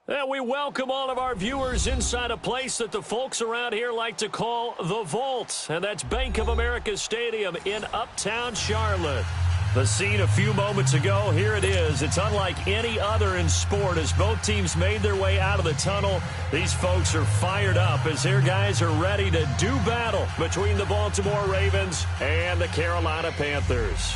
And we welcome all of our viewers inside a place that the folks around here like to call the Vault. And that's Bank of America Stadium in Uptown Charlotte. The scene a few moments ago, here it is. It's unlike any other in sport as both teams made their way out of the tunnel. These folks are fired up as their guys are ready to do battle between the Baltimore Ravens and the Carolina Panthers.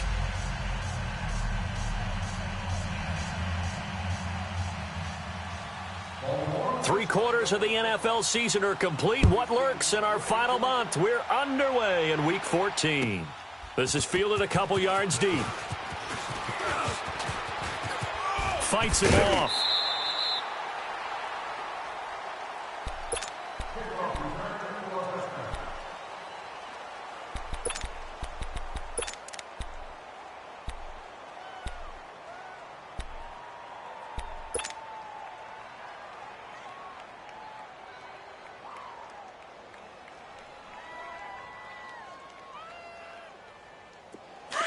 Three-quarters of the NFL season are complete. What lurks in our final month? We're underway in Week 14. This is fielded a couple yards deep. Fights him off.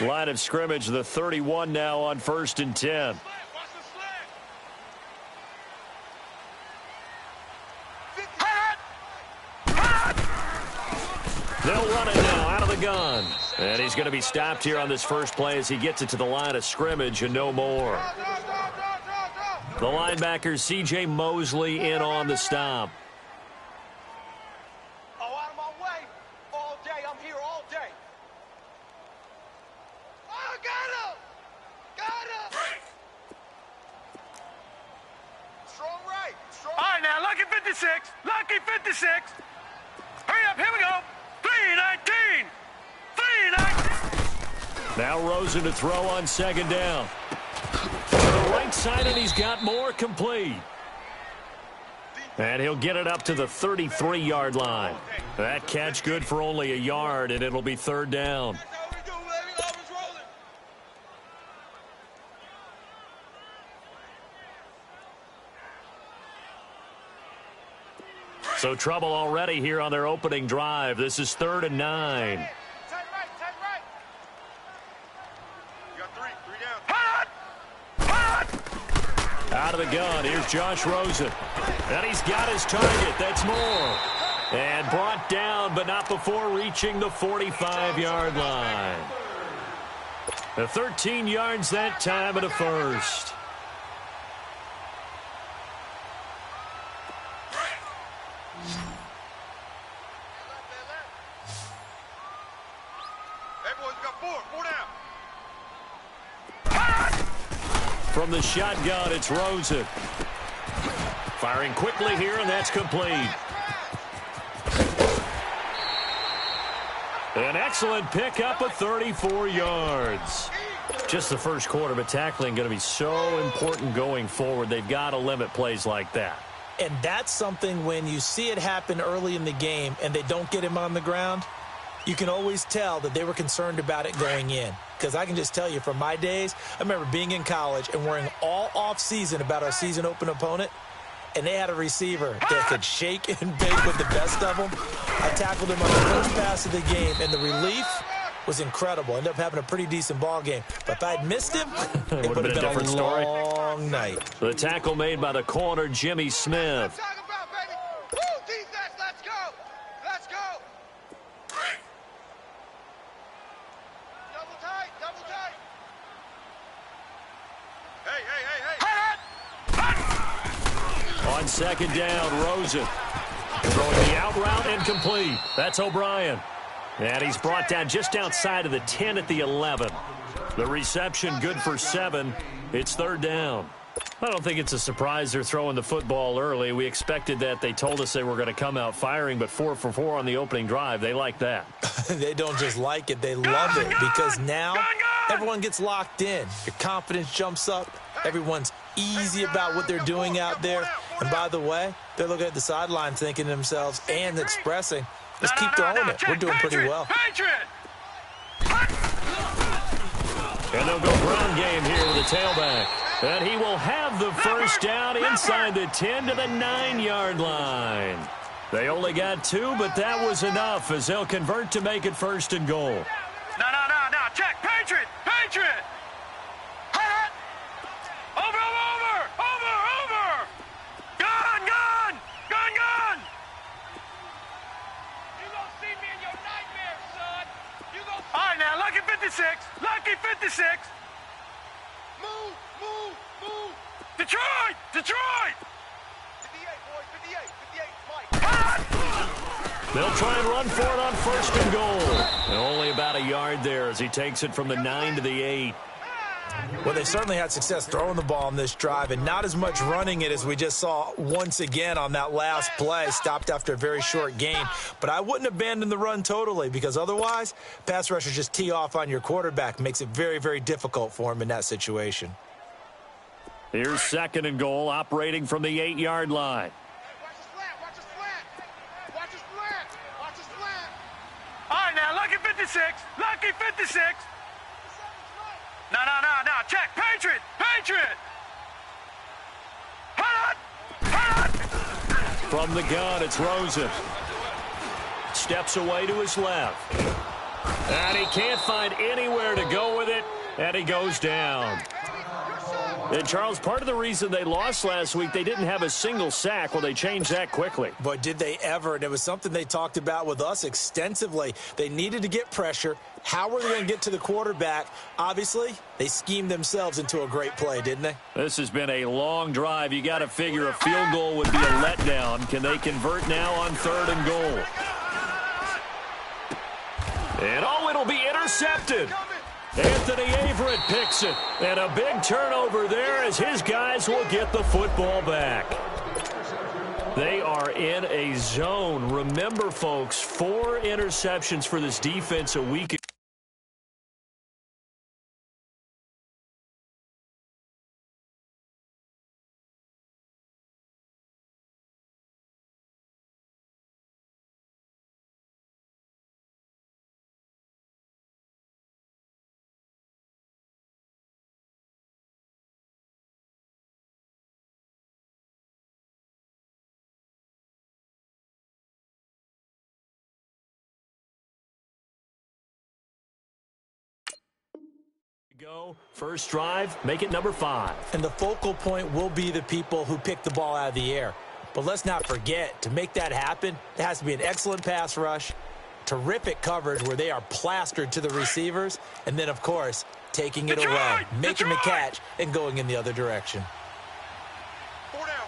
Line of scrimmage, the 31 now on 1st and 10. They'll run it now out of the gun. And he's going to be stopped here on this first play as he gets it to the line of scrimmage and no more. The linebacker, C.J. Mosley, in on the stop. Lucky 56. Hurry up, here we go. 3-19. 3-19. Now Rosen to throw on second down. To the right side, and he's got more complete. And he'll get it up to the 33-yard line. That catch good for only a yard, and it'll be third down. So trouble already here on their opening drive. This is 3rd and 9. 10 right. You got three down. Out of the gun, here's Josh Rosen. And he's got his target. That's more. And brought down, but not before reaching the 45-yard line. The 13 yards that time at a first. From the shotgun, it's Rosen. Firing quickly here, and that's complete. An excellent pickup of 34 yards. Just the first quarter, but tackling going to be so important going forward. They've got to limit plays like that. And that's something when you see it happen early in the game and they don't get him on the ground, you can always tell that they were concerned about it going in. Because I can just tell you from my days, I remember being in college and worrying all off-season about our season open opponent, and they had a receiver that could shake and bake with the best of them. I tackled him on the first pass of the game, and the relief was incredible. Ended up having a pretty decent ball game. But if I'd missed him, it would have been a long night. The tackle made by the corner, Jimmy Smith. On second down, Rosen throwing the out route incomplete. That's O'Brien. And he's brought down just outside of the 10 at the 11. The reception good for 7. It's third down. I don't think it's a surprise they're throwing the football early. We expected that. They told us they were going to come out firing, but 4 for 4 on the opening drive. They like that. They don't just like it. They love it because now everyone gets locked in. Your confidence jumps up. Everyone's easy about what they're doing out there. And by the way, they're looking at the sideline thinking to themselves and expressing, let's keep throwing it. We're doing pretty well. And they'll go ground game here with the tailback. And he will have the first down inside the 10 to the 9-yard line. They only got 2, but that was enough as they'll convert to make it first and goal. No. Check. Patriot. Over. 56. Lucky 56. Move, move, move. Detroit, Detroit. 58, boys, 58, 58, Mike. They'll try and run for it on first and goal. And only about a yard there as he takes it from the 9 to the 8. Well, they certainly had success throwing the ball on this drive and not as much running it as we just saw once again on that last play. Stopped after a very short gain. But I wouldn't abandon the run totally because otherwise, pass rushers just tee off on your quarterback. Makes it very, very difficult for him in that situation. Here's second and goal, operating from the 8-yard line. Watch the slant, watch the slant. Watch the slant, watch the slant. All right, now, lucky 56. Lucky 56. No. Check. Patriot. Patriot. Hold on. From the gun, it's Rosen. Steps away to his left. And he can't find anywhere to go with it, and he goes down. And, Charles, part of the reason they lost last week, they didn't have a single sack. Well, they changed that quickly. But did they ever? And it was something they talked about with us extensively. They needed to get pressure. How were they going to get to the quarterback? Obviously, they schemed themselves into a great play, didn't they? This has been a long drive. You got to figure a field goal would be a letdown. Can they convert now on third and goal? And, it'll be intercepted. Anthony Averett picks it, and a big turnover there as his guys will get the football back. They are in a zone. Remember, folks, 4 interceptions for this defense a week ago. Go first drive, make it number 5. And the focal point will be the people who pick the ball out of the air. But let's not forget, to make that happen, there has to be an excellent pass rush, terrific coverage where they are plastered to the receivers, and then, of course, taking it away, making the catch, and going in the other direction. 4 down.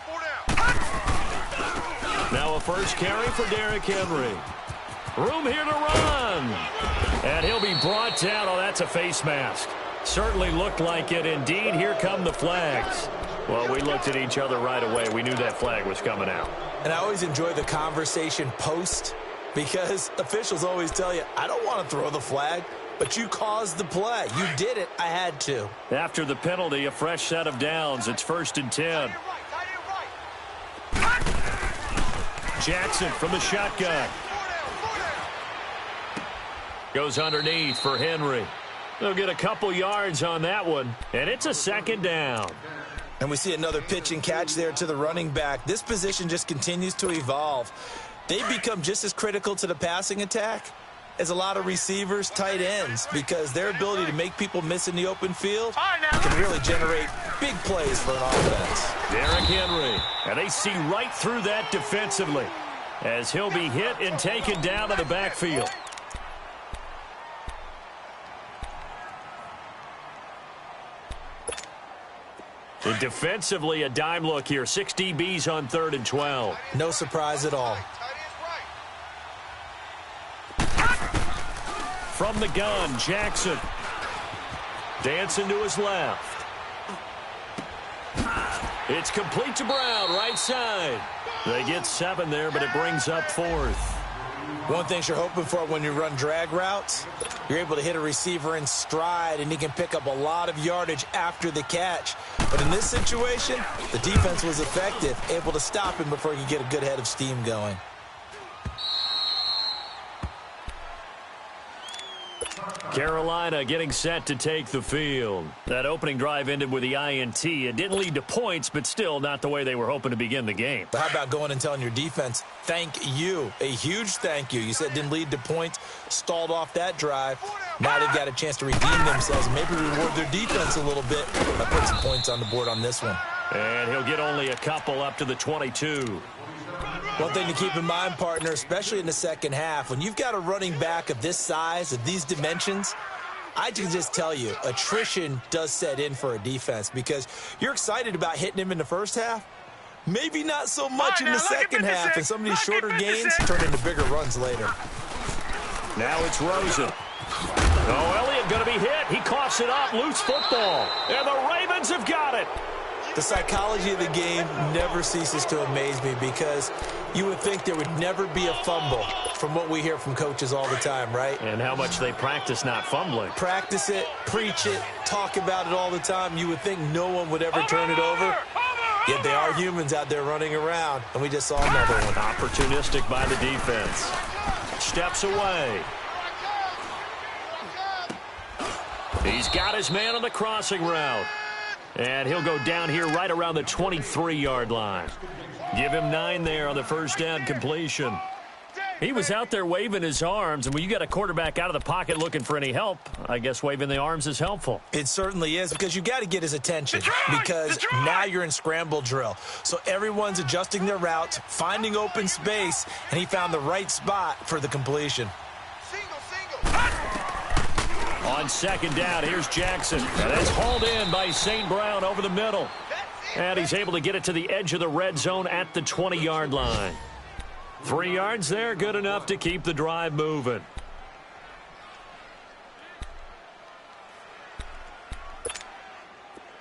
Now a first carry for Derrick Henry. Room here to run. And he'll be brought down. Oh, that's a face mask. Certainly looked like it. Indeed, here come the flags. Well, we looked at each other right away. We knew that flag was coming out. And I always enjoy the conversation post because officials always tell you, I don't want to throw the flag, but you caused the play. You did it. I had to. After the penalty, a fresh set of downs. It's 1st and 10. Jackson from the shotgun. Goes underneath for Henry. They'll get a couple yards on that one, and it's a 2nd down. And we see another pitch and catch there to the running back. This position just continues to evolve. They become just as critical to the passing attack as a lot of receivers, tight ends, because their ability to make people miss in the open field can really generate big plays for an offense. Derrick Henry, and they see right through that defensively as he'll be hit and taken down to the backfield. And defensively, a dime look here. 6 DBs on 3rd and 12. No surprise at all. From the gun, Jackson. Dancing to his left. It's complete to Brown, right side. They get 7 there, but it brings up 4th. One thing you're hoping for when you run drag routes, you're able to hit a receiver in stride, and he can pick up a lot of yardage after the catch. But in this situation, the defense was effective, able to stop him before he could get a good head of steam going. Carolina getting set to take the field. That opening drive ended with the INT. It didn't lead to points, but still not the way they were hoping to begin the game. But how about going and telling your defense, thank you, a huge thank you. You said it didn't lead to points, stalled off that drive. Now they've got a chance to redeem themselves, maybe reward their defense a little bit by putting some points on the board on this one. And he'll get only a couple up to the 22. One thing to keep in mind, partner, especially in the second half, when you've got a running back of this size, of these dimensions, I can just tell you, attrition does set in for a defense because you're excited about hitting him in the first half. Maybe not so much in the second half, and some of these shorter gains turn into bigger runs later. Now it's Rosen. Oh, Elliott going to be hit. He coughs it up. Loose football. And the Ravens have got it. The psychology of the game never ceases to amaze me because you would think there would never be a fumble from what we hear from coaches all the time, right? And how much they practice not fumbling. Practice it, preach it, talk about it all the time. You would think no one would ever turn it over. Yet they are humans out there running around, and we just saw another one. Opportunistic by the defense. Steps away. He's got his man on the crossing route. And he'll go down here right around the 23-yard line. Give him 9 there on the first down completion. He was out there waving his arms, and when you got a quarterback out of the pocket looking for any help, I guess waving the arms is helpful. It certainly is because you got to get his attention because now you're in scramble drill. So everyone's adjusting their routes, finding open space, and he found the right spot for the completion. On second down, here's Jackson. And that's hauled in by St. Brown over the middle. And he's able to get it to the edge of the red zone at the 20-yard line. 3 yards there, good enough to keep the drive moving.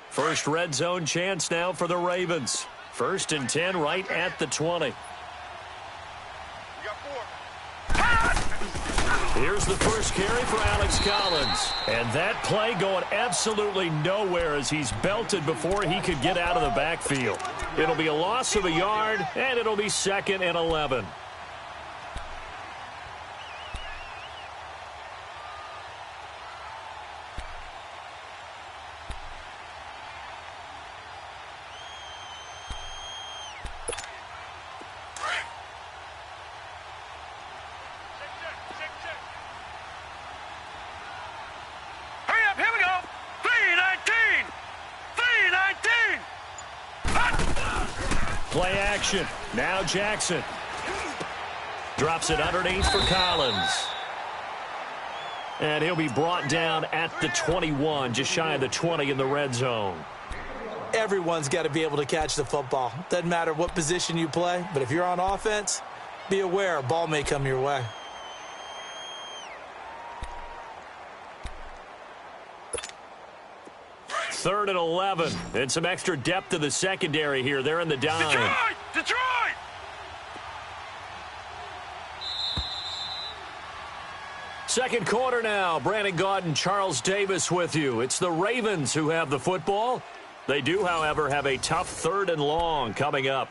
First red zone chance now for the Ravens. 1st and 10 right at the 20. Here's the first carry for Alex Collins. And that play going absolutely nowhere as he's belted before he could get out of the backfield. It'll be a loss of a yard, and it'll be 2nd and 11. Play action. Now Jackson. Drops it underneath for Collins. And he'll be brought down at the 21, just shy of the 20 in the red zone. Everyone's got to be able to catch the football. Doesn't matter what position you play, but if you're on offense, be aware a ball may come your way. Third and 11. And some extra depth in the secondary here. They're in the dime. Detroit! Second quarter now. Brandon Gaudin, Charles Davis with you. It's the Ravens who have the football. They do, however, have a tough 3rd and long coming up.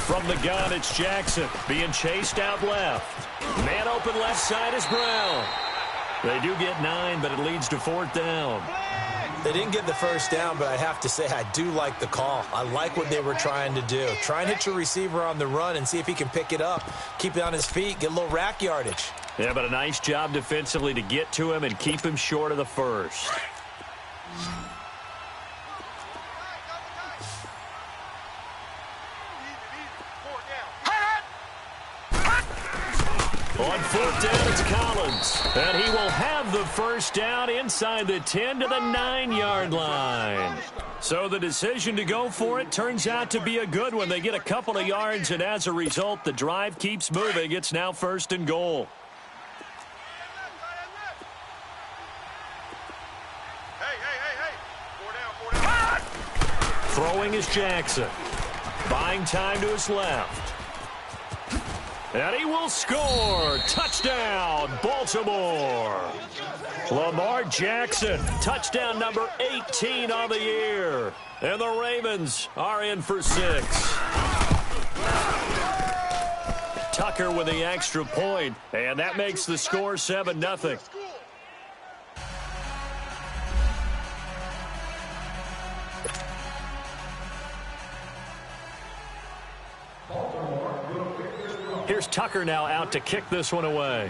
From the gun, it's Jackson being chased out left. Man open left side is Brown. They do get 9, but it leads to 4th down. They didn't get the first down, but I have to say I do like the call. I like what they were trying to do. Try and hit your receiver on the run and see if he can pick it up. Keep it on his feet, get a little rack yardage. Yeah, but a nice job defensively to get to him and keep him short of the first. On 4th down, it's Collins. And he will have the first down inside the 10 to the 9-yard line. So the decision to go for it turns out to be a good one. They get a couple of yards, and as a result, the drive keeps moving. It's now 1st and goal. Throwing is Jackson. Buying time to his left. And he will score. Touchdown, Baltimore. Lamar Jackson, touchdown number 18 on the year. And the Ravens are in for 6. Tucker with the extra point, and that makes the score 7-0. Here's Tucker now out to kick this one away.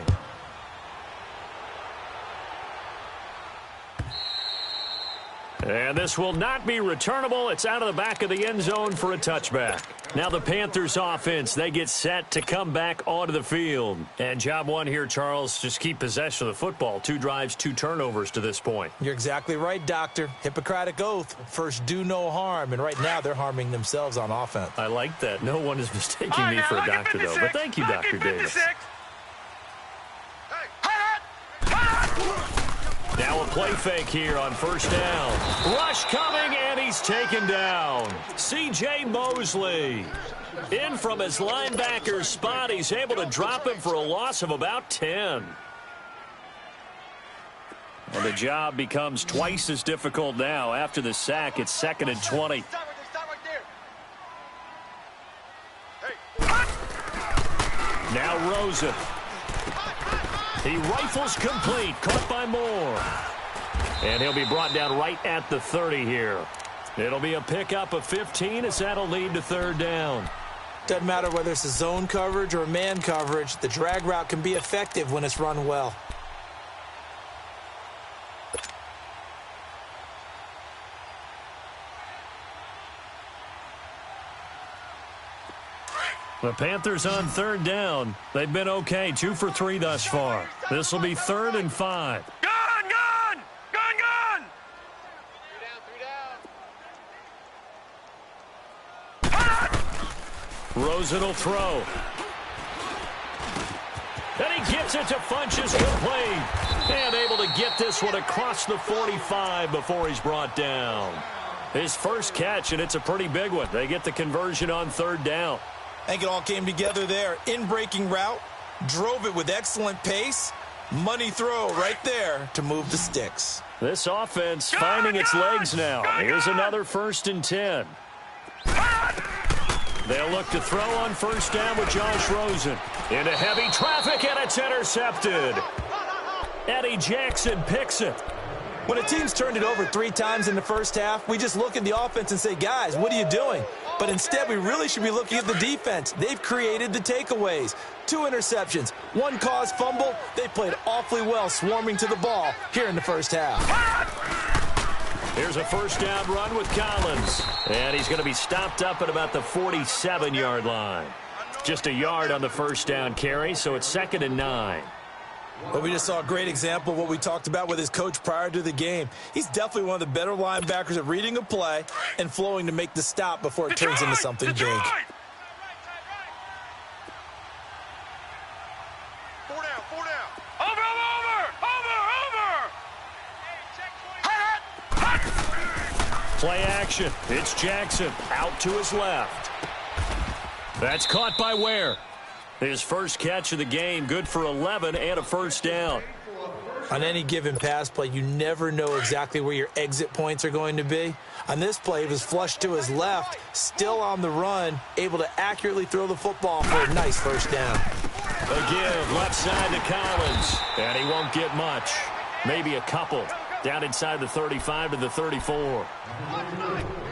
And this will not be returnable. It's out of the back of the end zone for a touchback. Now the Panthers offense, they get set to come back onto the field. And job one here, Charles, just keep possession of the football. 2 drives, 2 turnovers to this point. You're exactly right, Doctor. Hippocratic oath. First, do no harm. And right now, they're harming themselves on offense. I like that. No one is mistaking me for a doctor, though. But thank you, Dr. Davis. Now a play fake here on first down. Rush coming, and he's taken down. C.J. Mosley in from his linebacker spot. He's able to drop him for a loss of about 10. And the job becomes twice as difficult now. After the sack, it's 2nd and 20. Now Rosen. He rifles complete, caught by Moore. And he'll be brought down right at the 30 here. It'll be a pickup of 15 as that'll lead to 3rd down. Doesn't matter whether it's a zone coverage or man coverage, the drag route can be effective when it's run well. The Panthers on 3rd down. They've been okay, 2 for 3 thus far. This will be 3rd and 5. Gun! Rosen will throw. And he gets it to Funchess complete. And able to get this one across the 45 before he's brought down. His first catch, and it's a pretty big one. They get the conversion on 3rd down. I think it all came together there. In-breaking route, drove it with excellent pace. Money throw right there to move the sticks. This offense finding its legs now. Here's another 1st and 10. They'll look to throw on 1st down with Josh Rosen. Into heavy traffic, and it's intercepted. Eddie Jackson picks it. When a team's turned it over 3 times in the first half, we just look at the offense and say, guys, what are you doing? But instead, we really should be looking at the defense. They've created the takeaways. 2 interceptions, 1 caused fumble. They played awfully well swarming to the ball here in the first half. Here's a 1st down run with Collins. And he's going to be stopped up at about the 47-yard line. Just a yard on the 1st down carry, so it's 2nd and 9. Well, we just saw a great example of what we talked about with his coach prior to the game. He's definitely one of the better linebackers at reading a play and flowing to make the stop before it turns into something big. 4 down. Over! Play action. It's Jackson out to his left. That's caught by Ware. His first catch of the game, good for 11 and a 1st down. On any given pass play, you never know exactly where your exit points are going to be. On this play, he was flushed to his left, still on the run, able to accurately throw the football for a nice 1st down. A give left side to Collins, and he won't get much. Maybe a couple. Down inside the 35 to the 34.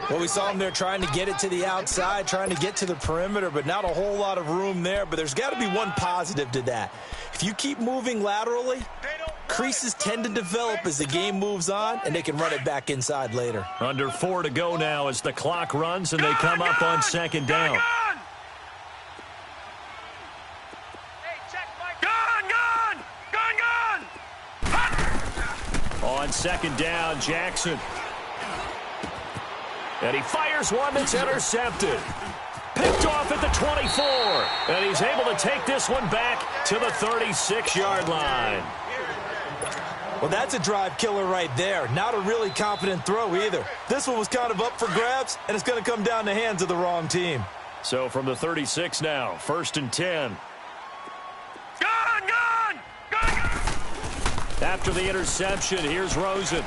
Well, we saw him there trying to get it to the outside, trying to get to the perimeter, but not a whole lot of room there. But there's got to be one positive to that. If you keep moving laterally, creases tend to develop as the game moves on, and they can run it back inside later. Under 4 to go now as the clock runs, and they come up on 2nd down. On 2nd down, Jackson. And he fires one that's intercepted. Picked off at the 24. And he's able to take this one back to the 36-yard line. Well, that's a drive killer right there. Not a really confident throw either. This one was kind of up for grabs, and it's going to come down the hands of the wrong team. So from the 36 now, 1st and 10. After the interception, here's Rosen.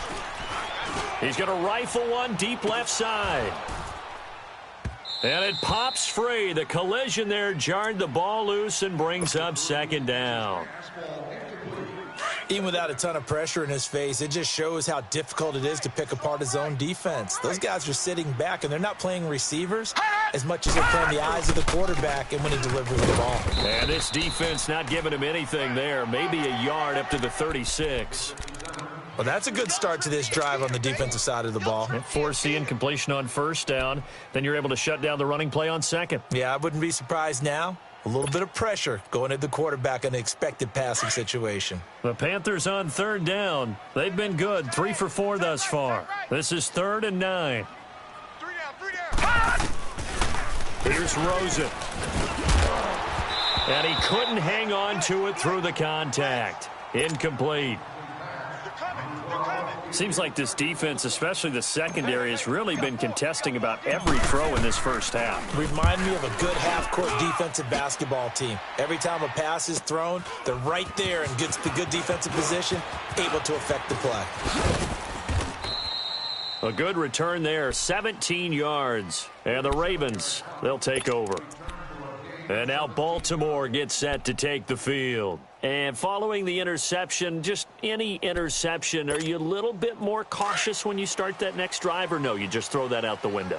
He's going to rifle one deep left side. And it pops free. The collision there jarred the ball loose and brings up 2nd down. Even without a ton of pressure in his face, it just shows how difficult it is to pick apart his own defense. Those guys are sitting back, and they're not playing receivers as much as they're playing the eyes of the quarterback and when he delivers the ball. And this defense not giving him anything there. Maybe a yard up to the 36. Well, that's a good start to this drive on the defensive side of the ball. Force the incompletion on first down. Then you're able to shut down the running play on second. Yeah, I wouldn't be surprised now. A little bit of pressure going at the quarterback in an expected passing situation. The Panthers on third down. They've been good, 3 for 4 thus far. This is 3rd and 9. 3 down. Here's Rosen. And he couldn't hang on to it through the contact. Incomplete. Seems like this defense, especially the secondary, has really been contesting about every throw in this first half. Remind me of a good half-court defensive basketball team. Every time a pass is thrown, they're right there in good defensive position, able to affect the play. A good return there, 17 yards. And the Ravens, they'll take over. And now Baltimore gets set to take the field. And following the interception, just any interception, are you a little bit more cautious when you start that next drive, or no, you just throw that out the window?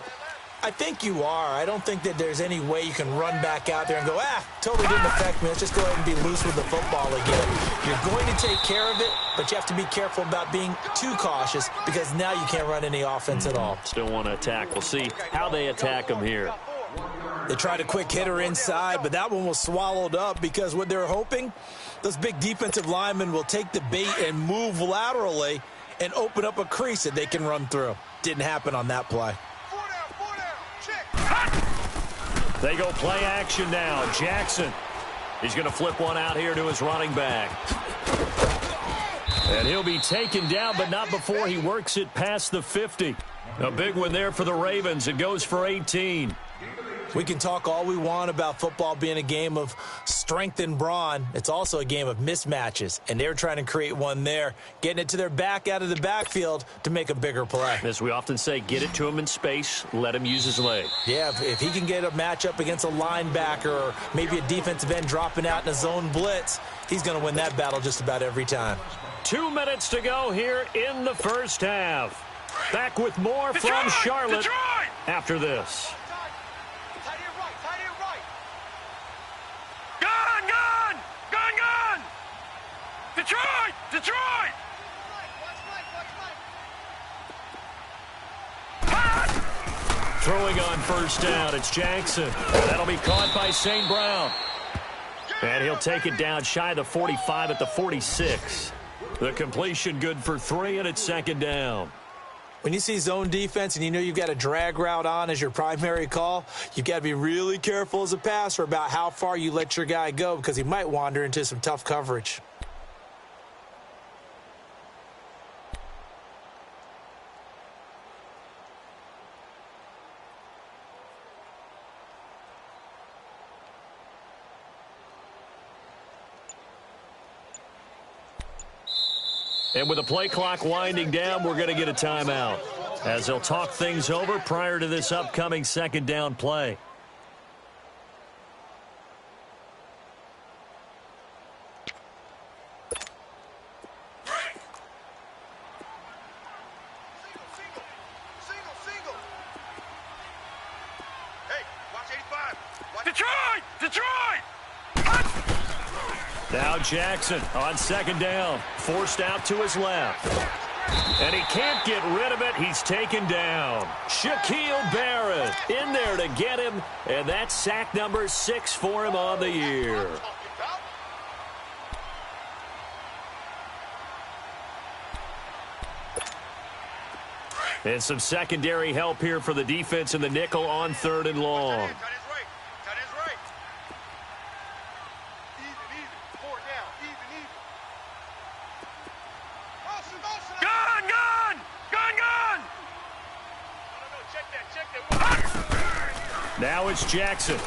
I think you are. I don't think that there's any way you can run back out there and go, totally didn't affect me. Let's just go ahead and be loose with the football again. You're going to take care of it, but you have to be careful about being too cautious because now you can't run any offense at all. Still want to attack. We'll see how they attack them here. They tried a quick hitter inside, but that one was swallowed up because what they're hoping, those big defensive linemen will take the bait and move laterally and open up a crease that they can run through. Didn't happen on that play. 4 down. Check. They go play action now. Jackson. He's going to flip one out here to his running back. And he'll be taken down, but not before he works it past the 50. A big one there for the Ravens. It goes for 18. We can talk all we want about football being a game of strength and brawn. It's also a game of mismatches, and they're trying to create one there, getting it to their back out of the backfield to make a bigger play. As we often say, get it to him in space, let him use his leg. Yeah, if he can get a matchup against a linebacker or maybe a defensive end dropping out in a zone blitz, he's going to win that battle just about every time. 2 minutes to go here in the first half. Back with more from Charlotte after this. Detroit! Throwing on first down, it's Jackson. That'll be caught by St. Brown. And he'll take it down shy of the 45 at the 46. The completion good for 3, and it's 2nd down. When you see zone defense and you know you've got a drag route on as your primary call, you've got to be really careful as a passer about how far you let your guy go because he might wander into some tough coverage. And with the play clock winding down, we're going to get a timeout as they'll talk things over prior to this upcoming 2nd down play. Single. Hey, watch 85. Detroit! Now Jackson on 2nd down, forced out to his left. And he can't get rid of it. He's taken down. Shaquille Barrett in there to get him, and that's sack number 6 for him on the year. And some secondary help here for the defense in the nickel on 3rd and long. Now it's Jackson.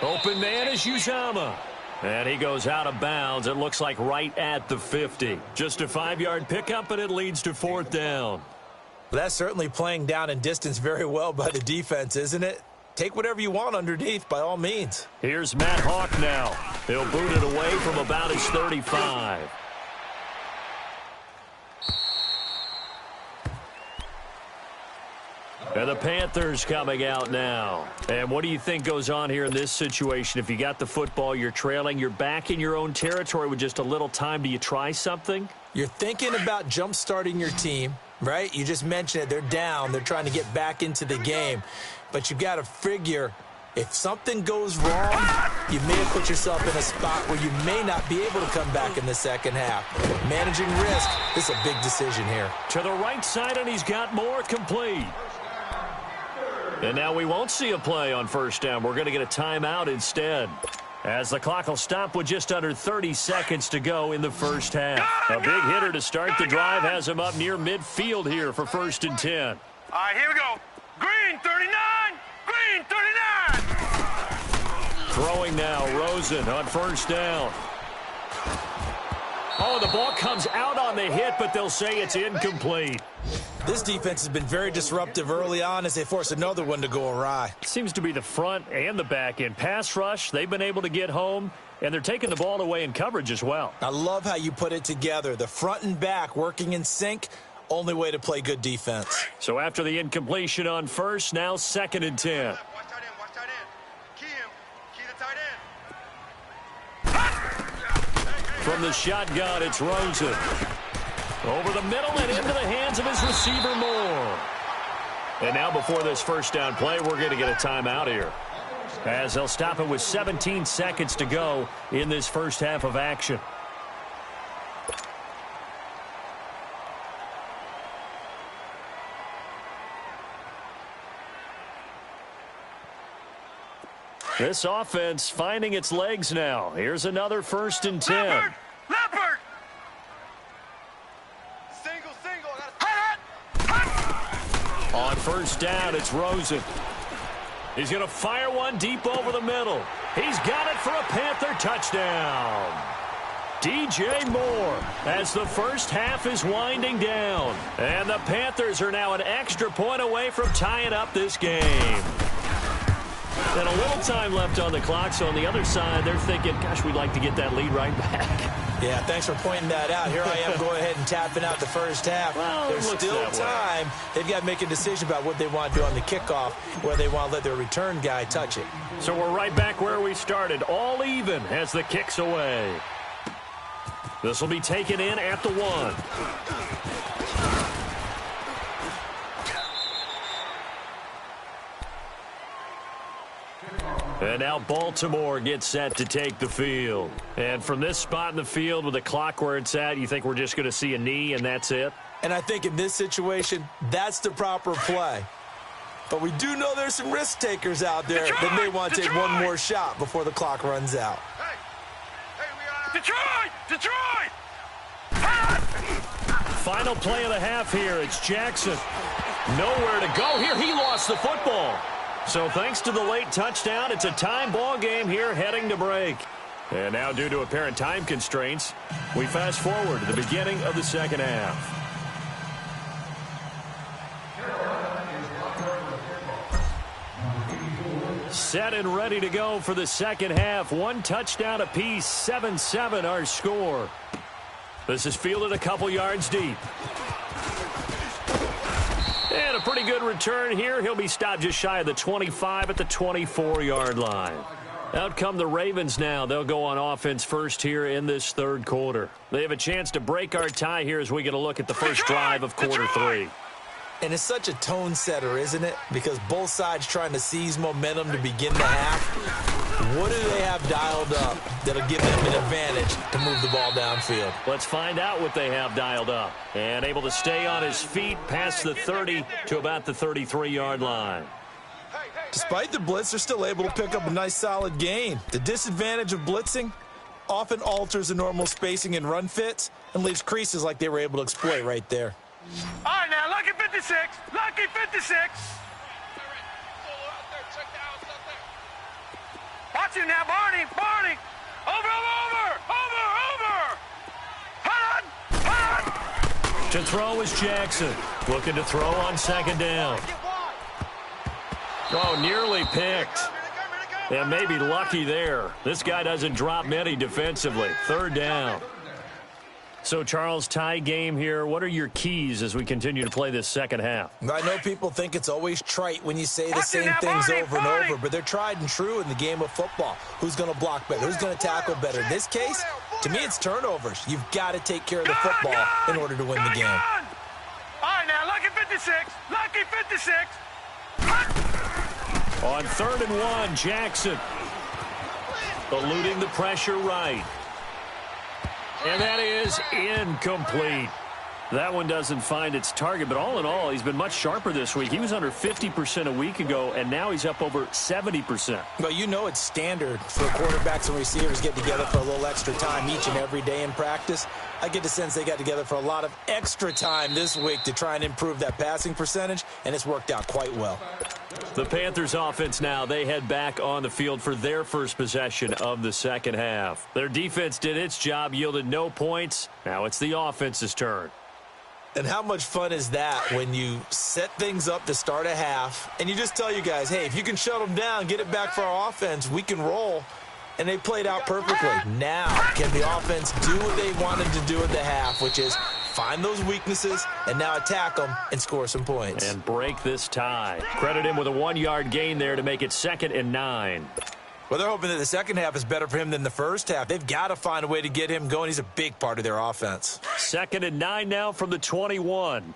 Open man is Uzama. And he goes out of bounds. It looks like right at the 50. Just a 5-yard pickup, and it leads to 4th down. Well, that's certainly playing down in distance very well by the defense, isn't it? take whatever you want underneath by all means. Here's Matt Hawk now. He'll boot it away from about his 35. And the Panthers coming out now. And what do you think goes on here in this situation? If you got the football, you're trailing, you're back in your own territory with just a little time. Do you try something? You're thinking about jump-starting your team, right? You just mentioned it. They're down. They're trying to get back into the game. But you got to figure if something goes wrong, you may have put yourself in a spot where you may not be able to come back in the second half. Managing risk, this is a big decision here. To the right side, and he's got more complete. And now we won't see a play on first down. We're going to get a timeout instead, as the clock will stop with just under 30 seconds to go in the first half. A big hitter to start the drive has him up near midfield here for 1st and 10. All right, here we go. Green 39. Green 39. Throwing now, Rosen on first down. Oh, the ball comes out on the hit, but they'll say it's incomplete. This defense has been very disruptive early on as they force another one to go awry. Seems to be the front and the back end. Pass rush, they've been able to get home, and they're taking the ball away in coverage as well. I love how you put it together. The front and back working in sync, only way to play good defense. So after the incompletion on first, now 2nd and 10. Watch tight end, watch tight end. Key him. Key the tight end. From the shotgun, it's Rosen. Over the middle and into the hands of his receiver, Moore. And now before this first down play, we're going to get a timeout here, as they'll stop it with 17 seconds to go in this first half of action. This offense finding its legs now. Here's another 1st and 10. Leopard! Leopard! On first down, it's Rosen. He's going to fire one deep over the middle. He's got it for a Panther touchdown. DJ Moore, as the first half is winding down. And the Panthers are now an extra point away from tying up this game. And a little time left on the clock, so on the other side, they're thinking, gosh, we'd like to get that lead right back. Yeah, thanks for pointing that out. Here I am going ahead and tapping out the first half. Well, there's still time. They've got to make a decision about what they want to do on the kickoff, where they want to let their return guy touch it. So we're right back where we started, all even as the kick's away. This will be taken in at the 1. And now Baltimore gets set to take the field. And from this spot in the field with the clock where it's at, you think we're just going to see a knee and that's it? And I think in this situation, that's the proper play. But we do know there's some risk takers out there that may want to take one more shot before the clock runs out. Detroit! Detroit! Final play of the half here. It's Jackson. Nowhere to go here. He lost the football. So thanks to the late touchdown, it's a time ball game here heading to break. And now due to apparent time constraints, we fast forward to the beginning of the second half. Set and ready to go for the second half. One touchdown apiece, 7-7 our score. This is fielded a couple yards deep. And a pretty good return here. He'll be stopped just shy of the 25 at the 24-yard line. Out come the Ravens now. They'll go on offense first here in this third quarter. They have a chance to break our tie here as we get a look at the first drive of quarter 3. And it's such a tone setter, isn't it? Because both sides trying to seize momentum to begin the half. What do they have dialed up that'll give them an advantage to move the ball downfield? Let's find out what they have dialed up. And able to stay on his feet past the 30 to about the 33-yard line. Despite the blitz, they're still able to pick up a nice solid gain. The disadvantage of blitzing often alters the normal spacing and run fits and leaves creases like they were able to exploit right there. All right, now, lucky 56. Lucky 56. Watch him now, Barney. Barney. Over. To throw is Jackson. Looking to throw on second down. Oh, nearly picked. And maybe lucky there. This guy doesn't drop many defensively. Third down. So, Charles, tie game here. What are your keys as we continue to play this second half? I know people think it's always trite when you say the same things over and over, but they're tried and true in the game of football. Who's going to block better? Who's going to tackle better? In this case, to me, it's turnovers. You've got to take care of the football in order to win the game. All right, now, lucky 56. Lucky 56. On 3rd and 1, Jackson eluding the pressure right. And that is incomplete. That one doesn't find its target, but all in all, he's been much sharper this week. He was under 50% a week ago, and now he's up over 70%. Well, you know it's standard for quarterbacks and receivers get together for a little extra time each and every day in practice. I get the sense they got together for a lot of extra time this week to try and improve that passing percentage, and it's worked out quite well. The Panthers offense now, they head back on the field for their first possession of the second half. Their defense did its job, yielded no points. Now it's the offense's turn. And how much fun is that when you set things up to start a half and you just tell you guys, hey, if you can shut them down, get it back for our offense, we can roll. And they played out perfectly. Now, can the offense do what they wanted to do at the half, which is find those weaknesses and now attack them and score some points. And break this tie. Credit him with a 1-yard gain there to make it 2nd and 9. Well, they're hoping that the second half is better for him than the first half. They've got to find a way to get him going. He's a big part of their offense. 2nd and 9 now from the 21.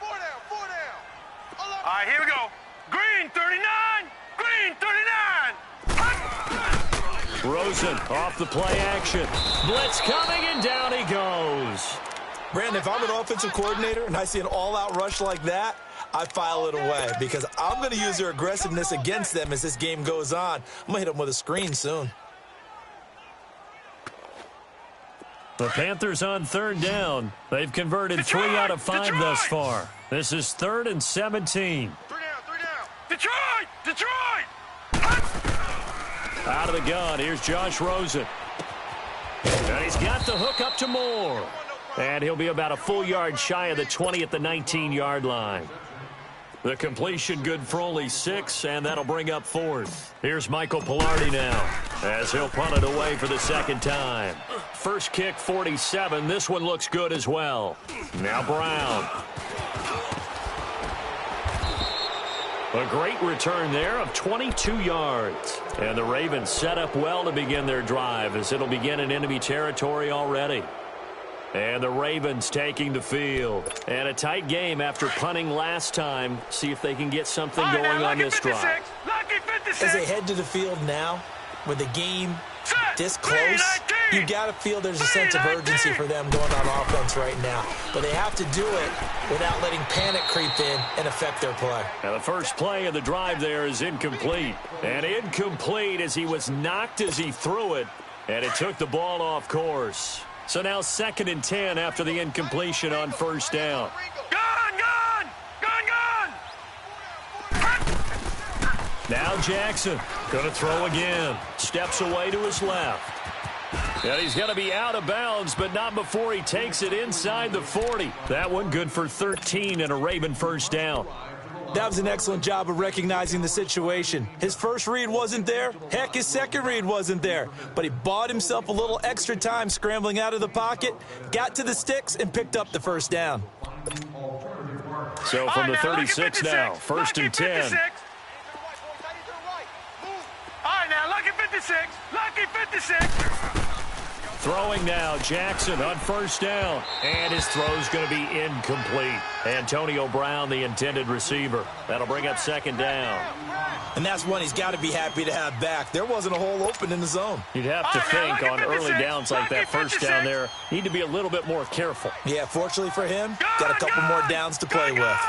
All right, here we go. Green 39. Green 39. Rosen off the play action. Blitz coming, and down he goes. Brandon, if I'm an offensive coordinator and I see an all-out rush like that, I file it away because I'm going to use their aggressiveness against them as this game goes on. I'm going to hit them with a screen soon. The Panthers on 3rd down. They've converted 3 out of 5 thus far. This is 3rd and 17. 3 down. Detroit! Out of the gun, here's Josh Rosen. And he's got the hook up to Moore. And he'll be about a full yard shy of the 20 at the 19-yard line. The completion good for only 6, and that'll bring up 4th. Here's Michael Pilardi now, as he'll punt it away for the second time. First kick, 47. This one looks good as well. Now Brown. A great return there of 22 yards. And the Ravens set up well to begin their drive as it'll begin in enemy territory already. And the Ravens taking the field. And a tight game after punting last time. See if they can get something going on this drive. As they head to the field now, with the game this close, you got to feel there's a sense of urgency for them going on offense right now. But they have to do it without letting panic creep in and affect their play. And the first play of the drive there is incomplete. And incomplete as he was knocked as he threw it. And it took the ball off course. So now 2nd and 10 after the incompletion on 1st down. Now Jackson going to throw again. Steps away to his left. And he's going to be out of bounds, but not before he takes it inside the 40. That one good for 13 and a Raven first down. That was an excellent job of recognizing the situation. His first read wasn't there. Heck, his second read wasn't there. But he bought himself a little extra time scrambling out of the pocket, got to the sticks, and picked up the first down. So from the 36 now, 1st and 10. All right, now, lucky 56. Lucky 56. Throwing now, Jackson on 1st down. And his throw's going to be incomplete. Antonio Brown, the intended receiver. That'll bring up 2nd down. And that's one he's got to be happy to have back. There wasn't a hole open in the zone. You'd have to think on early downs like that, 1st down there, need to be a little bit more careful. Yeah, fortunately for him, got a couple more downs to play with.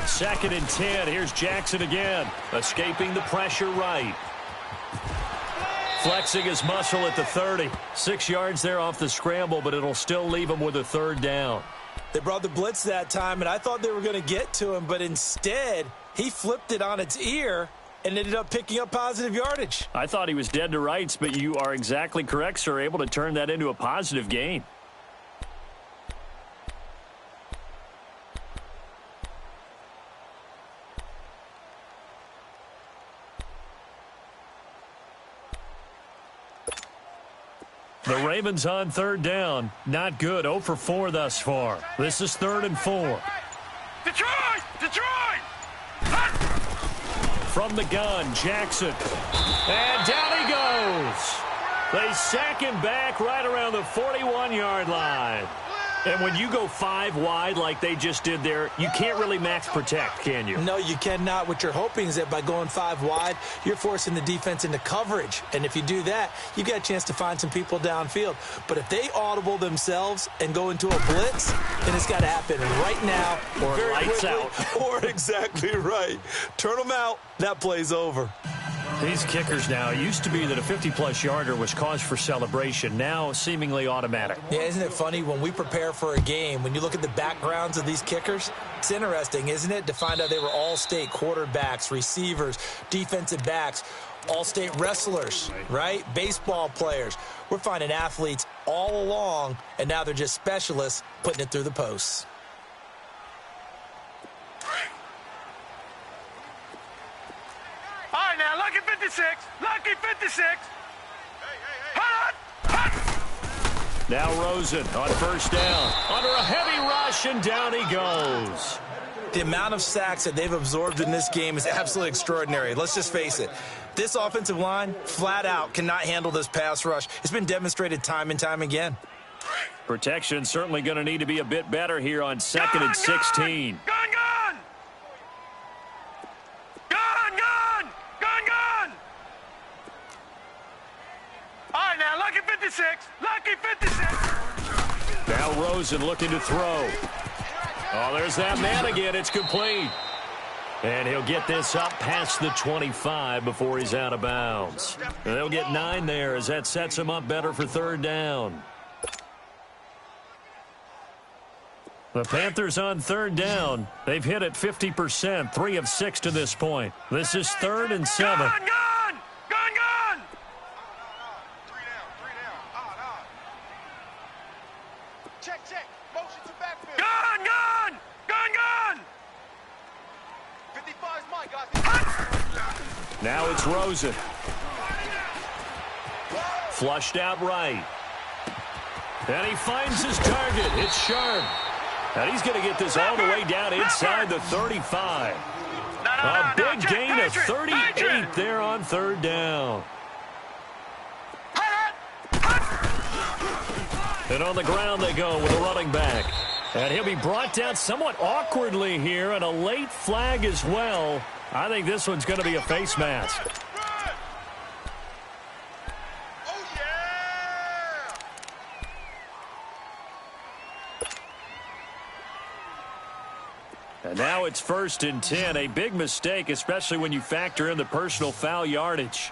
2nd and 10. Here's Jackson again, escaping the pressure right. Flexing his muscle at the 30. 6 yards there off the scramble, but it'll still leave him with a 3rd down. They brought the blitz that time, and I thought they were going to get to him, but instead, he flipped it on its ear and ended up picking up positive yardage. I thought he was dead to rights, but you are exactly correct, sir, able to turn that into a positive gain. The Ravens on third down. Not good. 0 for 4 thus far. This is 3rd and 4. Detroit! Detroit! From the gun, Jackson. And down he goes. They sack him back right around the 41-yard line. And when you go 5 wide like they just did there, you can't really max protect, can you? No, you cannot. What you're hoping is that by going 5 wide, you're forcing the defense into coverage. And if you do that, you got a chance to find some people downfield. But if they audible themselves and go into a blitz, then it's got to happen right now. Or lights out. Or exactly right. Turn them out. That play's over. These kickers now, it used to be that a 50-plus yarder was cause for celebration. Now, seemingly automatic. Yeah, isn't it funny when we prepare for a game, when you look at the backgrounds of these kickers, it's interesting, isn't it, to find out they were all-state quarterbacks, receivers, defensive backs, all-state wrestlers, right? Baseball players. We're finding athletes all along, and now they're just specialists putting it through the posts. All right, now, lucky 56. Lucky 56. Hot! Hot! Now Rosen on first down. Under a heavy rush, and down he goes. The amount of sacks that they've absorbed in this game is absolutely extraordinary. Let's just face it. This offensive line, flat out, cannot handle this pass rush. It's been demonstrated time and time again. Protection certainly going to need to be a bit better here on 2nd and 16. Gun! All right, now, lucky 56. Lucky 56. Now Rosen looking to throw. Oh, there's that man again. It's complete. And he'll get this up past the 25 before he's out of bounds. And they'll get 9 there as that sets him up better for 3rd down. The Panthers on 3rd down. They've hit it 50%, 3 of 6 to this point. This is 3rd and 7. Gun! Check. Motion to backfield. Gun! 55 is mine, guys. Now it's Rosen. Flushed out right. And he finds his target. It's Sharp. And he's going to get this all the way down inside the 35. A big gain of 38 there on 3rd down. And on the ground they go with a running back. And he'll be brought down somewhat awkwardly here, and a late flag as well. I think this one's going to be a face mask. Oh, yeah! And now it's 1st and 10. A big mistake, especially when you factor in the personal foul yardage.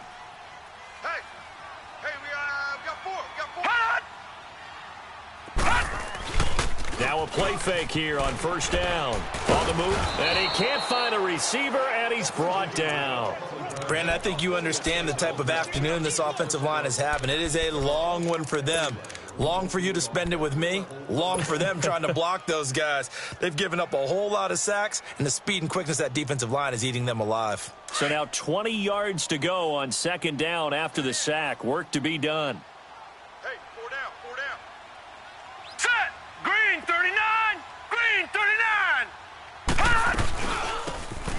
Now a play fake here on 1st down. On the move, and he can't find a receiver, and he's brought down. Brandon, I think you understand the type of afternoon this offensive line is having. It is a long one for them. Long for you to spend it with me. Long for them trying to block those guys. They've given up a whole lot of sacks, and the speed and quickness of that defensive line is eating them alive. So now 20 yards to go on 2nd down after the sack. Work to be done. Hey, 4 down. Set! Green 39! Green 39! Hot!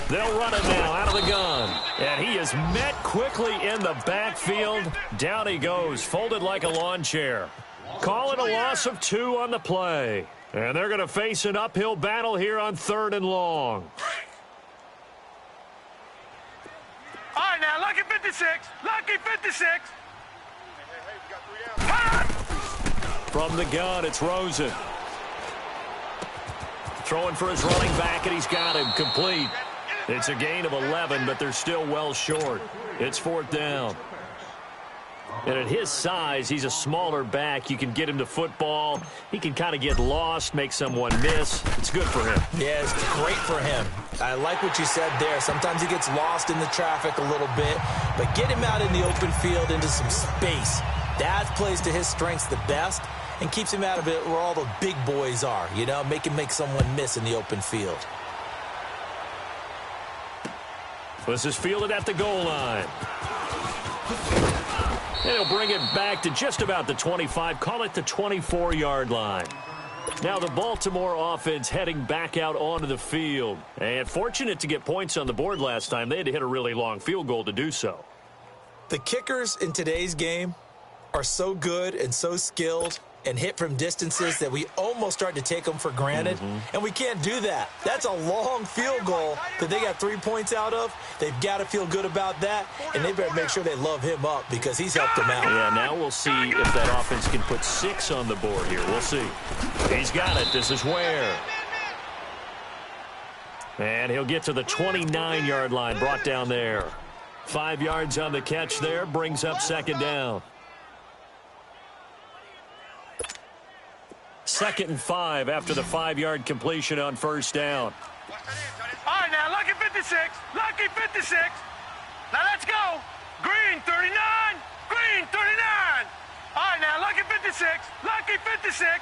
They'll run it now out of the gun. And he is met quickly in the backfield. Down he goes, folded like a lawn chair. Call it a loss of 2 on the play. And they're going to face an uphill battle here on 3rd and long. All right, now, lucky 56. Lucky 56. Hey, we got 3 downs. Hot! From the gun, it's Rosen. Throwing for his running back, and he's got him complete. It's a gain of 11, but they're still well short. It's 4th down. And at his size, he's a smaller back. You can get him to football. He can kind of get lost, make someone miss. It's good for him. Yeah, it's great for him. I like what you said there. Sometimes he gets lost in the traffic a little bit, but get him out in the open field into some space. That plays to his strengths the best and keeps him out of it where all the big boys are, you know, make him make someone miss in the open field. This is fielded at the goal line. And he'll bring it back to just about the 25, call it the 24-yard line. Now the Baltimore offense heading back out onto the field. And fortunate to get points on the board last time. They had to hit a really long field goal to do so. The kickers in today's game are so good and so skilled and hit from distances that we almost start to take them for granted. And we can't do that. That's a long field goal that they got 3 points out of. They've got to feel good about that, and they better make sure they love him up because he's helped them out. Yeah, now we'll see if that offense can put 6 on the board here. We'll see. He's got it. This is Ware. And he'll get to the 29-yard line, brought down there. 5 yards on the catch there, brings up second down. 2nd and 5 after the 5-yard completion on first down. All right, now, lucky 56. Lucky 56. Now, let's go. Green, 39. Green, 39. All right, now, lucky 56. Lucky 56.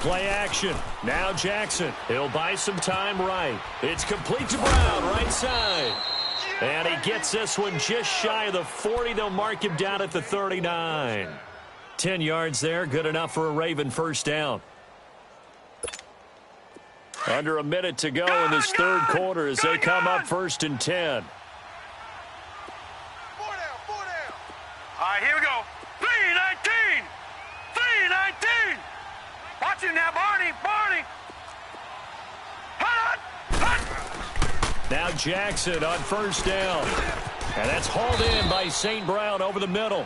Play action. Now Jackson. He'll buy some time right. It's complete to Brown, right side. And he gets this one just shy of the 40. They'll mark him down at the 39. 10 yards there, good enough for a Raven first down. Under a minute to go in this third quarter as they come up 1st and 10. 4 down. All right, here we go. 3-19. 3-19. Watch it now, Barney. Hut. Now Jackson on first down. And that's hauled in by St. Brown over the middle.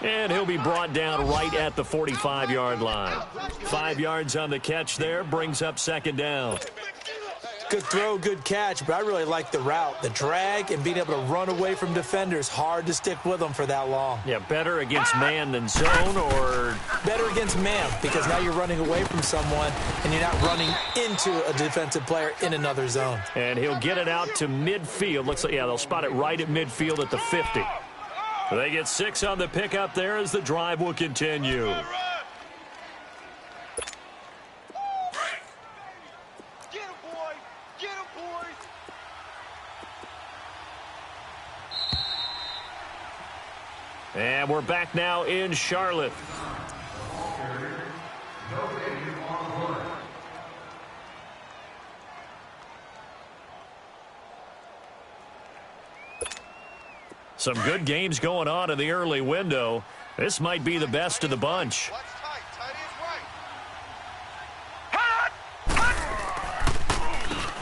And he'll be brought down right at the 45-yard line. 5 yards on the catch there, brings up second down. Good throw, good catch, but I really like the route. The drag and being able to run away from defenders, hard to stick with them for that long. Yeah, better against man than zone, or? Better against man, because now you're running away from someone and you're not running into a defensive player in another zone. And he'll get it out to midfield. Looks like, yeah, they'll spot it right at midfield at the 50. They get 6 on the pickup there as the drive will continue. Get him, boy. Get him, boy. And we're back now in Charlotte. Some good games going on in the early window. This might be the best of the bunch.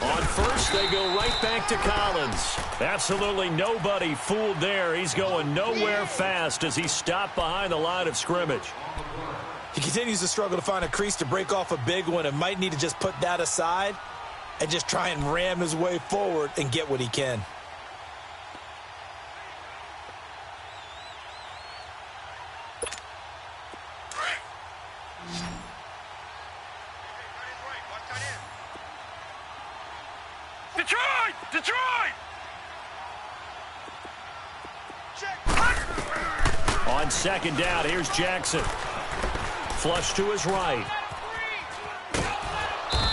On first, they go right back to Collins. Absolutely nobody fooled there. He's going nowhere fast as he stopped behind the line of scrimmage. He continues to struggle to find a crease to break off a big one and might need to just put that aside and just try and ram his way forward and get what he can. Detroit! On second down, here's Jackson. Flush to his right.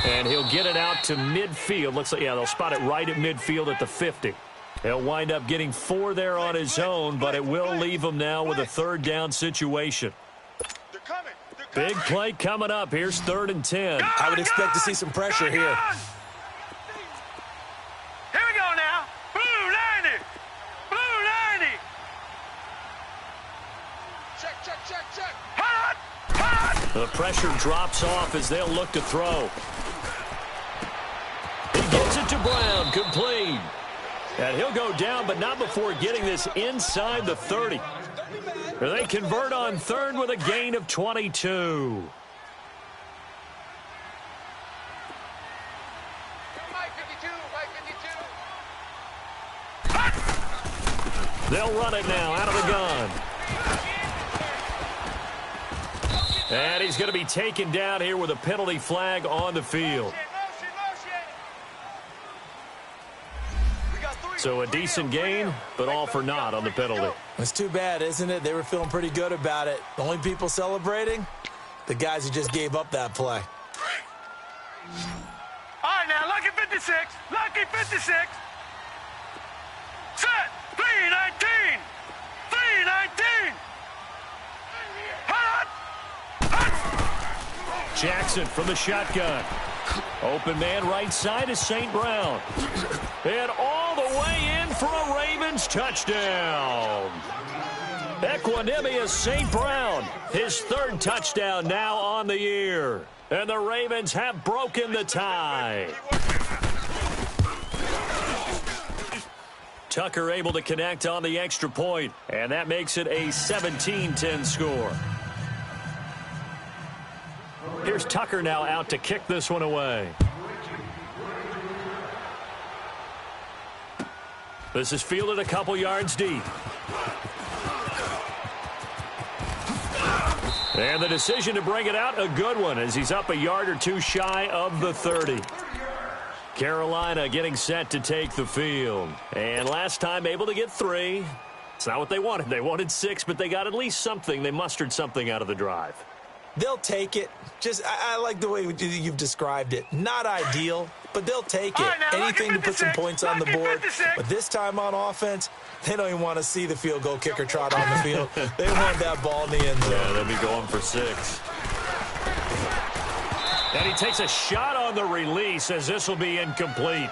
And he'll get it out to midfield. Looks like, yeah, they'll spot it right at midfield at the 50. He'll wind up getting 4 there on his own, but it will leave him now with a 3rd down situation. Big play coming up. Here's 3rd and 10. I would expect to see some pressure here. The pressure drops off as they'll look to throw. He gets it to Brown, complete. And he'll go down, but not before getting this inside the 30. They convert on 3rd with a gain of 22. They'll run it now out of the gun. And he's going to be taken down here with a penalty flag on the field. So a decent gain, but all for naught on the penalty. It's too bad, isn't it? They were feeling pretty good about it. The only people celebrating, the guys who just gave up that play. All right, now, lucky 56. Lucky 56. Set. 3-19. 3-19. Jackson from the shotgun. Open man right side is St. Brown. And all the way in for a Ravens touchdown. Equanimous St. Brown, his third touchdown now on the year. And the Ravens have broken the tie. Tucker able to connect on the extra point, and that makes it a 17-10 score. Here's Tucker now out to kick this one away. This is fielded a couple yards deep. And the decision to bring it out, a good one, as he's up a yard or two shy of the 30. Carolina getting set to take the field. And last time able to get 3. It's not what they wanted. They wanted 6, but they got at least something. They mustered something out of the drive. They'll take it. I like the way you've described it. Not ideal, but they'll take it. Anything to put some points on the board. But this time on offense, they don't even want to see the field goal kicker trot on the field. They want that ball in the end zone. Yeah, they'll be going for 6. And he takes a shot on the release as this will be incomplete.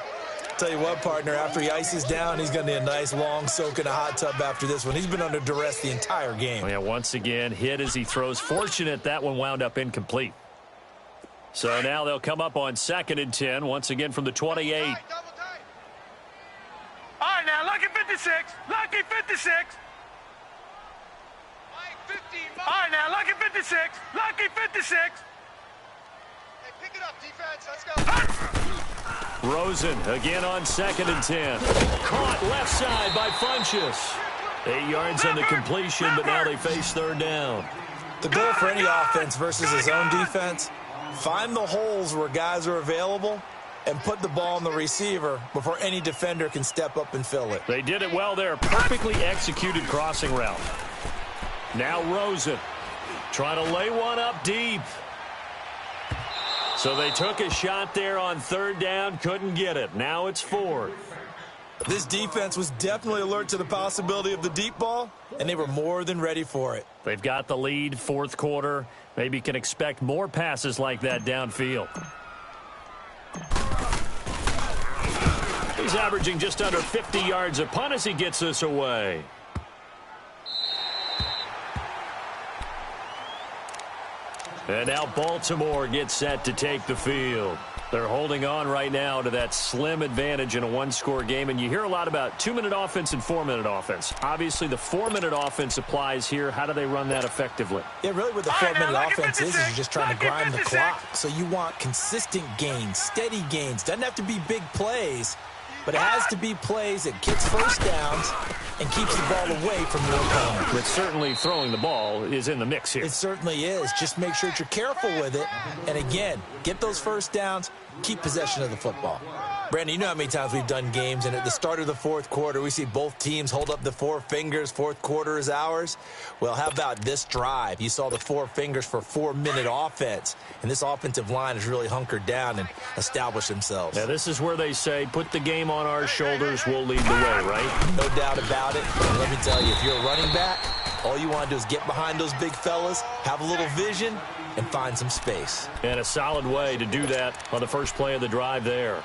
Tell you what, partner, after he ices down, he's going to need a nice long soak in a hot tub after this one. He's been under duress the entire game. Yeah, once again, hit as he throws. Fortunate that one wound up incomplete. So now they'll come up on 2nd and 10, once again from the 28. All right, now, lucky 56. Lucky 56. All right, now, lucky 56. Lucky 56. Hey, pick it up, defense. Let's go. Rosen again on 2nd and 10. Caught left side by Funchess. 8 yards on the completion, but now they face 3rd down. The goal for any offense versus his own defense, find the holes where guys are available and put the ball on the receiver before any defender can step up and fill it. They did it well there. Perfectly executed crossing route. Now Rosen trying to lay one up deep. So they took a shot there on 3rd down, couldn't get it. Now it's 4th. This defense was definitely alert to the possibility of the deep ball, and they were more than ready for it. They've got the lead, 4th quarter. Maybe can expect more passes like that downfield. He's averaging just under 50 yards a punt as he gets this away. And now Baltimore gets set to take the field. They're holding on right now to that slim advantage in a one-score game. And you hear a lot about 2-minute offense and 4-minute offense. Obviously, the 4-minute offense applies here. How do they run that effectively? Yeah, really what the 4-minute offense is you're just trying to grind the clock. So you want consistent gains, steady gains. Doesn't have to be big plays, but it has to be plays that gets first downs and keeps the ball away from your opponent. But certainly throwing the ball is in the mix here. It certainly is. Just make sure that you're careful with it. And again, get those first downs, keep possession of the football. Brandon, you know how many times we've done games, and at the start of the 4th quarter, we see both teams hold up the 4 fingers, 4th quarter is ours. Well, how about this drive? You saw the 4 fingers for 4-minute offense, and this offensive line has really hunkered down and established themselves. Yeah, this is where they say, put the game on our shoulders, we'll lead the way, right? No doubt about it. And let me tell you, if you're a running back, all you want to do is get behind those big fellas, have a little vision, and find some space. And a solid way to do that on the first play of the drive there.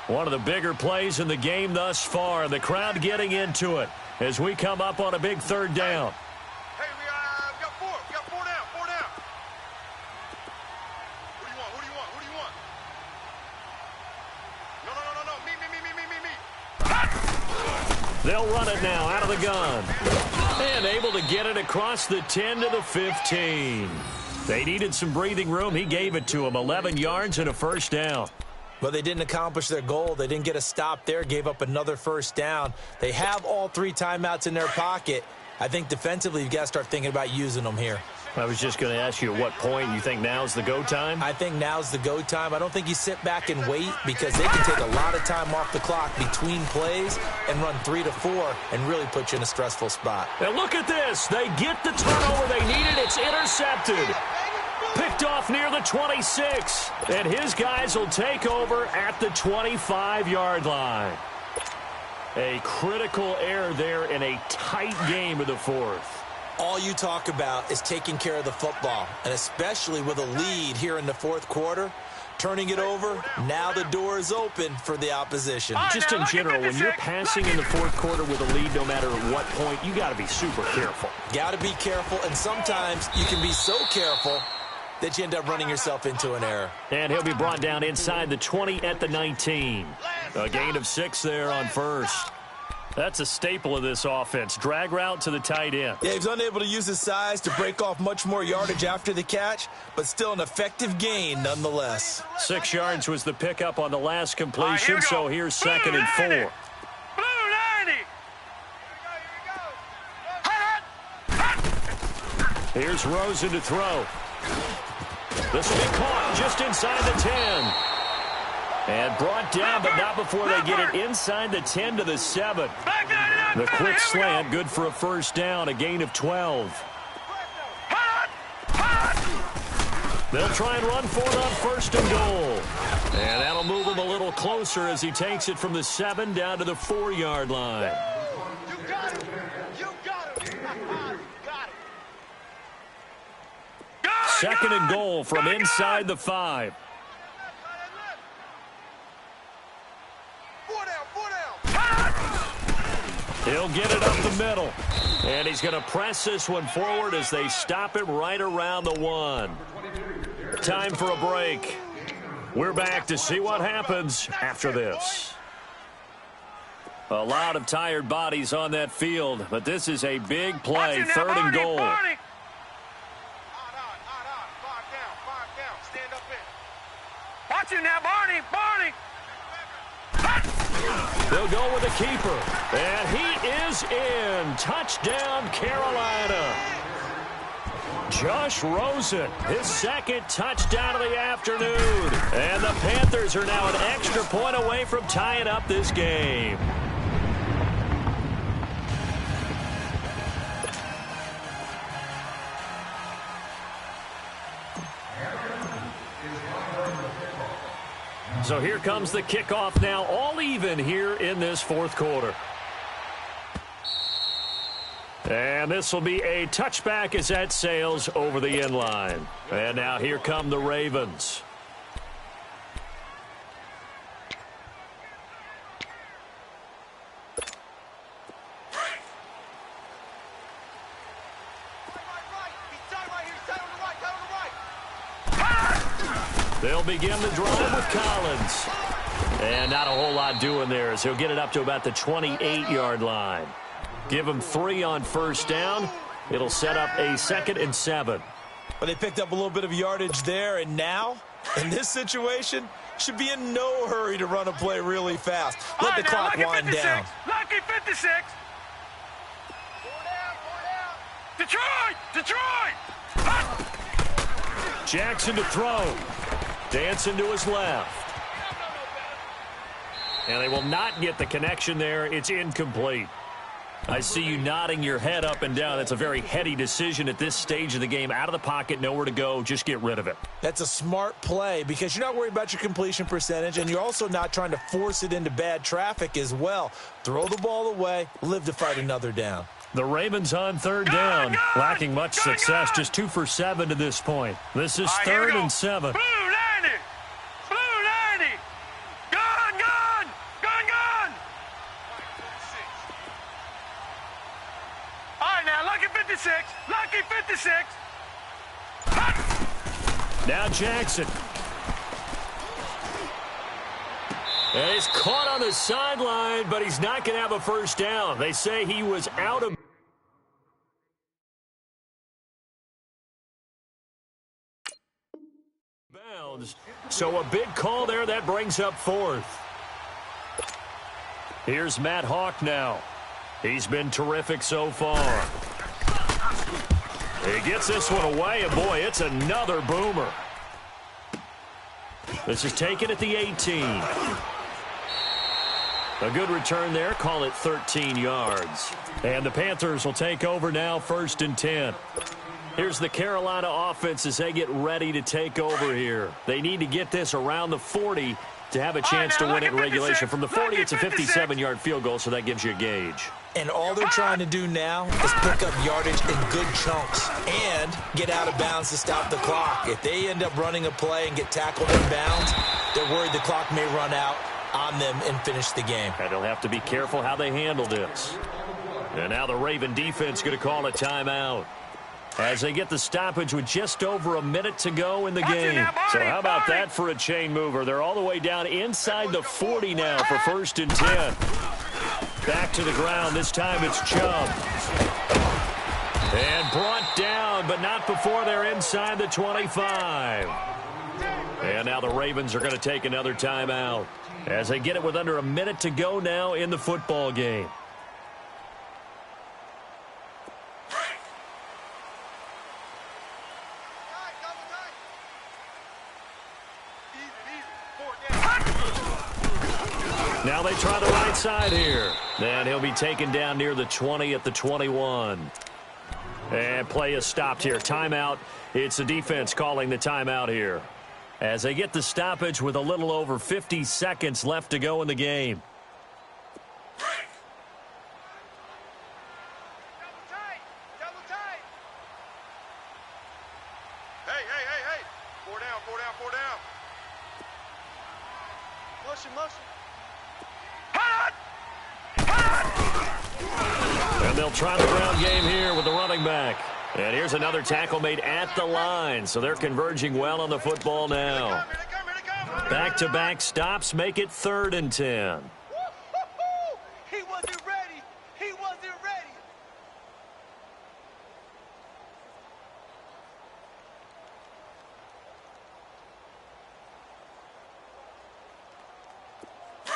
One of the bigger plays in the game thus far. The crowd getting into it as we come up on a big 3rd down. Hey, we got 4. We got 4 down. 4 down. What do you want? What do you want? What do you want? No. Me. They'll run it now out of the gun. And able to get it across the 10 to the 15. They needed some breathing room. He gave it to them. 11 yards and a first down. But they didn't accomplish their goal. They didn't get a stop there, gave up another first down. They have all 3 timeouts in their pocket. I think defensively you've got to start thinking about using them here. I was just going to ask you at what point you think now's the go time? I think now's the go time. I don't think you sit back and wait because they can take a lot of time off the clock between plays and run 3 to 4 and really put you in a stressful spot. And look at this. They get the turnover they needed. It's intercepted. Picked off near the 26. And his guys will take over at the 25-yard line. A critical error there in a tight game of the 4th. All you talk about is taking care of the football, and especially with a lead here in the fourth quarter, turning it over, now the door is open for the opposition. Just in general, when you're passing in the fourth quarter with a lead, no matter at what point, you got to be super careful. Got to be careful, and sometimes you can be so careful that you end up running yourself into an error. And he'll be brought down inside the 20 at the 19. A gain of 6 there on first. That's a staple of this offense. Drag route to the tight end. Yeah, he's unable to use his size to break off much more yardage after the catch, but still an effective gain nonetheless. 6 yards was the pickup on the last completion, so here's second and 4. Blue 90. Here's Rosen to throw. This will be caught just inside the 10. And brought down, but not before they get it inside the 10 to the 7. The quick slant, good for a first down, a gain of 12. They'll try and run for it on first and goal. And that'll move him a little closer as he takes it from the 7 down to the 4-yard line. You got it. You got it. Got it. Second and goal from inside the 5. He'll get it up the middle. And he's going to press this one forward as they stop him right around the 1. Time for a break. We're back to see what happens after this. A lot of tired bodies on that field, but this is a big play, third and goal. Stand up in. Watch it now, Barney. They'll go with the keeper. And he is in. Touchdown, Carolina. Josh Rosen, his second touchdown of the afternoon. And the Panthers are now an extra point away from tying up this game. So here comes the kickoff now, all even here in this fourth quarter. And this will be a touchback as that sails over the end line. And now here come the Ravens. They'll begin the drive with Collins. And not a whole lot doing there as he'll get it up to about the 28-yard line. Give him 3 on first down. It'll set up a 2nd and 7. But they picked up a little bit of yardage there, and now, in this situation, should be in no hurry to run a play really fast. Let the clock wind down. Lucky 56. Detroit! Jackson to throw. Dancing to his left. And they will not get the connection there. It's incomplete. I see you nodding your head up and down. That's a very heady decision at this stage of the game. Out of the pocket, nowhere to go. Just get rid of it. That's a smart play because you're not worried about your completion percentage, and you're also not trying to force it into bad traffic as well. Throw the ball away, live to fight another down. The Ravens on third down, lacking much success, just 2 for 7 to this point. This is 3rd and 7. Blue 90! Gun! All right, now, Lucky 56! Now Jackson. And he's caught on the sideline, but he's not going to have a first down. They say he was out of bounds. So a big call there. That brings up 4th. Here's Matt Hawk now. He's been terrific so far. He gets this one away, and boy, it's another boomer. This is taken at the 18. A good return there. Call it 13 yards. And the Panthers will take over now, 1st and 10. Here's the Carolina offense as they get ready to take over here. They need to get this around the 40 to have a chance to win it in regulation. From the 40, it's a 57-yard field goal, so that gives you a gauge. And all they're trying to do now is pick up yardage in good chunks and get out of bounds to stop the clock. If they end up running a play and get tackled in bounds, they're worried the clock may run out on them and finish the game. And they'll have to be careful how they handle this. And now the Raven defense going to call a timeout as they get the stoppage with just over a minute to go in the game. So how about that for a chain mover? They're all the way down inside the 40 now for 1st and 10. Back to the ground. This time it's Chubb. And brought down, but not before they're inside the 25. And now the Ravens are going to take another timeout as they get it with under a minute to go now in the football game. Now they try the right side here. And he'll be taken down near the 20 at the 21. And play is stopped here. Timeout. It's the defense calling the timeout here as they get the stoppage with a little over 50 seconds left to go in the game. Hey. 4 down. Motion. And they'll try the ground game here with the running back. And here's another tackle made at the line. So they're converging well on the football now. Back-to-back stops make it 3rd and 10. He wasn't ready.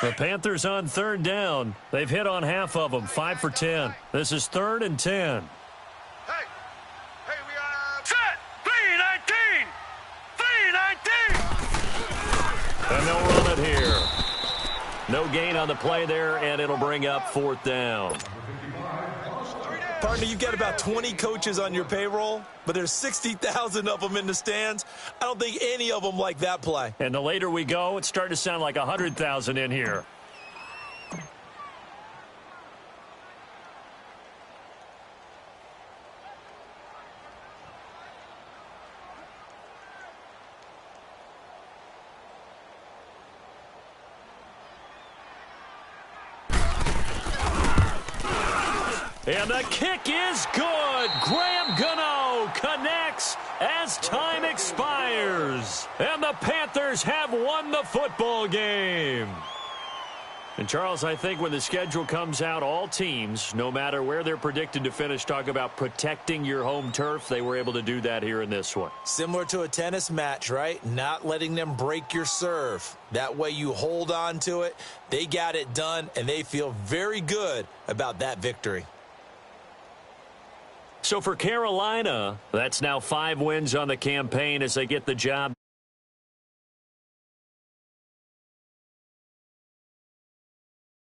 The Panthers on 3rd down. They've hit on half of them, 5 for 10. This is 3rd and 10. Hey, we are set. 3-19. And they'll run it here. No gain on the play there, and it'll bring up 4th down. Partner, you've got about 20 coaches on your payroll, but there's 60,000 of them in the stands. I don't think any of them like that play. And the later we go, it's starting to sound like 100,000 in here. And the kick is good. Graham Gano connects as time expires. And the Panthers have won the football game. And, Charles, I think when the schedule comes out, all teams, no matter where they're predicted to finish, talk about protecting your home turf. They were able to do that here in this one. Similar to a tennis match, right? Not letting them break your serve. That way you hold on to it. They got it done, and they feel very good about that victory. So for Carolina, that's now 5 wins on the campaign as they get the job